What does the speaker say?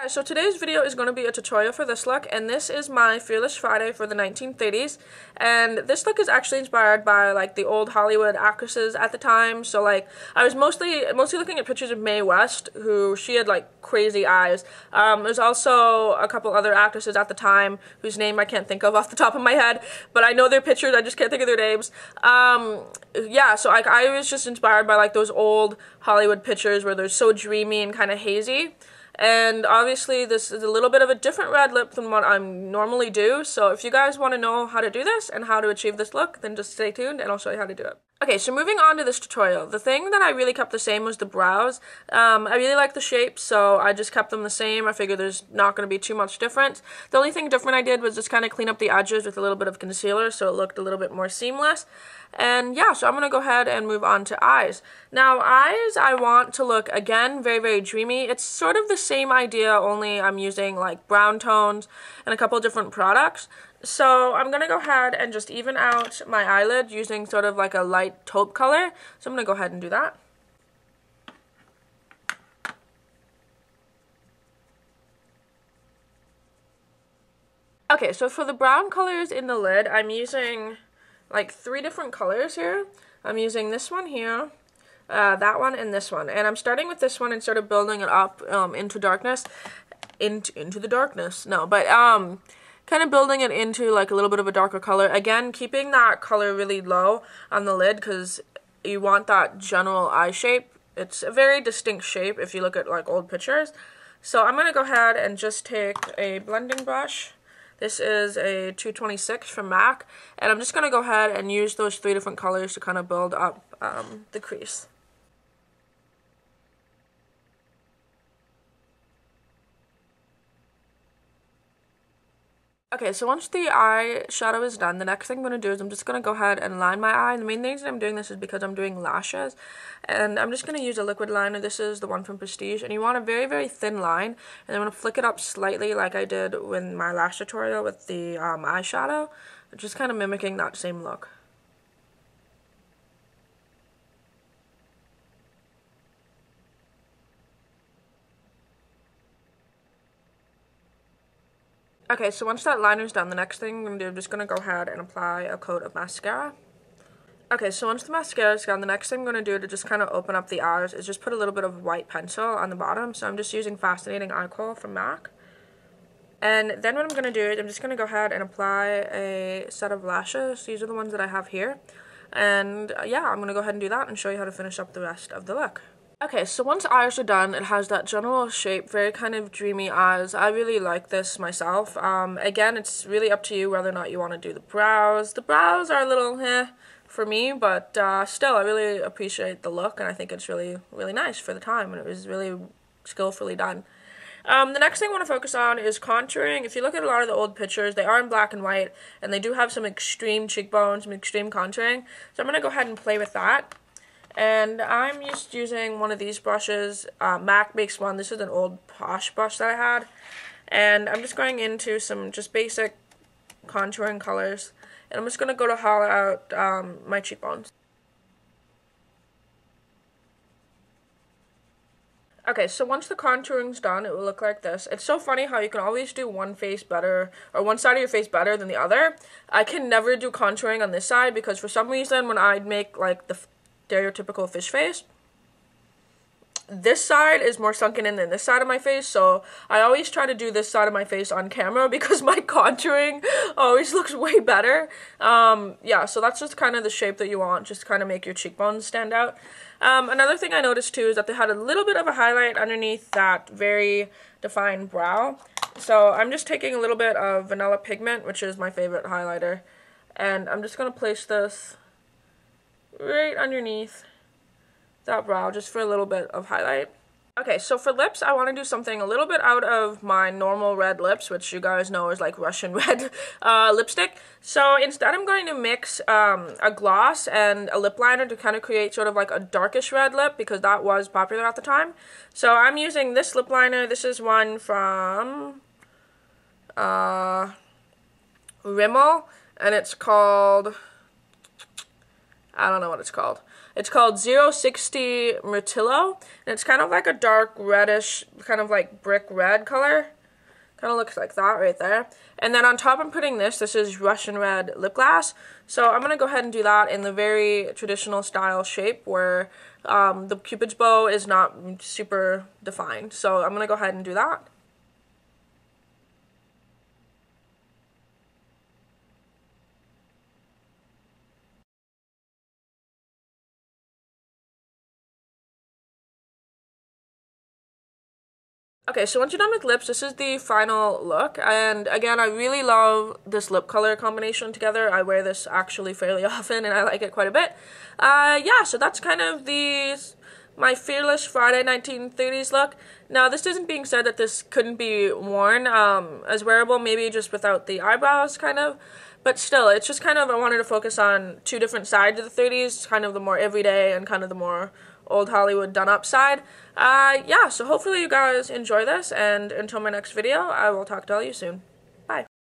So today's video is going to be a tutorial for this look, and this is my Fearless Friday for the 1930s. And this look is actually inspired by like the old Hollywood actresses at the time. So like I was mostly looking at pictures of Mae West, who she had like crazy eyes. There's also a couple other actresses at the time whose name I can't think of off the top of my head, but I know their pictures, I just can't think of their names. Yeah, so I was just inspired by like those old Hollywood pictures where they're so dreamy and kind of hazy. And obviously this is a little bit of a different red lip than what I normally do, so if you guys want to know how to do this and how to achieve this look, then just stay tuned and I'll show you how to do it. Okay, so moving on to this tutorial, the thing that I really kept the same was the brows. I really like the shape, so I just kept them the same. I figured there's not going to be too much difference. The only thing different I did was just kind of clean up the edges with a little bit of concealer so it looked a little bit more seamless. And yeah, so I'm going to go ahead and move on to eyes. Now, eyes I want to look, again, very, very dreamy. It's sort of the same idea, only I'm using like brown tones and a couple of different products. So I'm going to go ahead and just even out my eyelid using sort of like a light taupe color. So I'm going to go ahead and do that. Okay, so for the brown colors in the lid, I'm using like 3 different colors here. I'm using this one here, that one, and this one. And I'm starting with this one and sort of building it up into darkness. Into the darkness. No, but kind of building it into like a little bit of a darker color. Again, keeping that color really low on the lid because you want that general eye shape. It's a very distinct shape if you look at like old pictures. So I'm going to go ahead and just take a blending brush. This is a 226 from MAC, and I'm just going to go ahead and use those 3 different colors to kind of build up the crease. Okay, so once the eyeshadow is done, the next thing I'm going to do is I'm just going to go ahead and line my eye. And the main reason I'm doing this is because I'm doing lashes. And I'm just going to use a liquid liner. This is the one from Prestige. And you want a very, very thin line. And I'm going to flick it up slightly like I did in my lash tutorial with the eyeshadow. Just kind of mimicking that same look. Okay, so once that liner's done, the next thing I'm going to do, I'm just going to go ahead and apply a coat of mascara. Okay, so once the mascara's done, the next thing I'm going to do to just kind of open up the eyes is just put a little bit of white pencil on the bottom. So I'm just using Fascinating Eye Kohl from MAC. And then what I'm going to do is I'm just going to go ahead and apply a set of lashes. These are the ones that I have here. And yeah, I'm going to go ahead and do that and show you how to finish up the rest of the look. Okay, so once eyes are done, it has that general shape, very kind of dreamy eyes. I really like this myself. Again, it's really up to you whether or not you want to do the brows. The brows are a little for me, but still, I really appreciate the look, and I think it's really, really nice for the time, and it was really skillfully done. The next thing I want to focus on is contouring. If you look at a lot of the old pictures, they are in black and white, and they do have some extreme cheekbones, some extreme contouring. So I'm going to go ahead and play with that. And I'm just using one of these brushes. MAC makes one. This is an old Posh brush that I had. And I'm just going into some just basic contouring colors. And I'm just going to go to hollow out my cheekbones. Okay, so once the contouring's done, it will look like this. It's so funny how you can always do one face better, or one side of your face better than the other. I can never do contouring on this side because for some reason when I make like the stereotypical fish face, this side is more sunken in than this side of my face, so I always try to do this side of my face on camera because my contouring always looks way better. Yeah, so that's just kind of the shape that you want, just kind of make your cheekbones stand out. Another thing I noticed too is that they had a little bit of a highlight underneath that very defined brow. So I'm just taking a little bit of vanilla pigment, which is my favorite highlighter, and I'm just going to place this right underneath that brow just for a little bit of highlight. Okay, so for lips, I want to do something a little bit out of my normal red lips, which you guys know is like Russian red lipstick. So instead I'm going to mix a gloss and a lip liner to kind of create sort of like a darkish red lip because that was popular at the time. So I'm using this lip liner. This is one from Rimmel, and it's called I don't know what it's called. It's called 060 Mirtillo, and it's kind of like a dark reddish, kind of like brick red color. Kind of looks like that right there. And then on top I'm putting this is Russian red lip gloss. So I'm going to go ahead and do that in the very traditional style shape where the Cupid's bow is not super defined. So I'm going to go ahead and do that. Okay, so once you're done with lips, this is the final look, and again, I really love this lip color combination together. I wear this actually fairly often, and I like it quite a bit. Yeah, so that's kind of my Fearless Friday 1930s look. Now, this isn't being said that this couldn't be worn as wearable, maybe just without the eyebrows, kind of. But still, it's just kind of, I wanted to focus on two different sides of the 30s, kind of the more everyday and kind of the more old Hollywood done-up side. Yeah, so hopefully you guys enjoy this, and until my next video, I will talk to all you soon.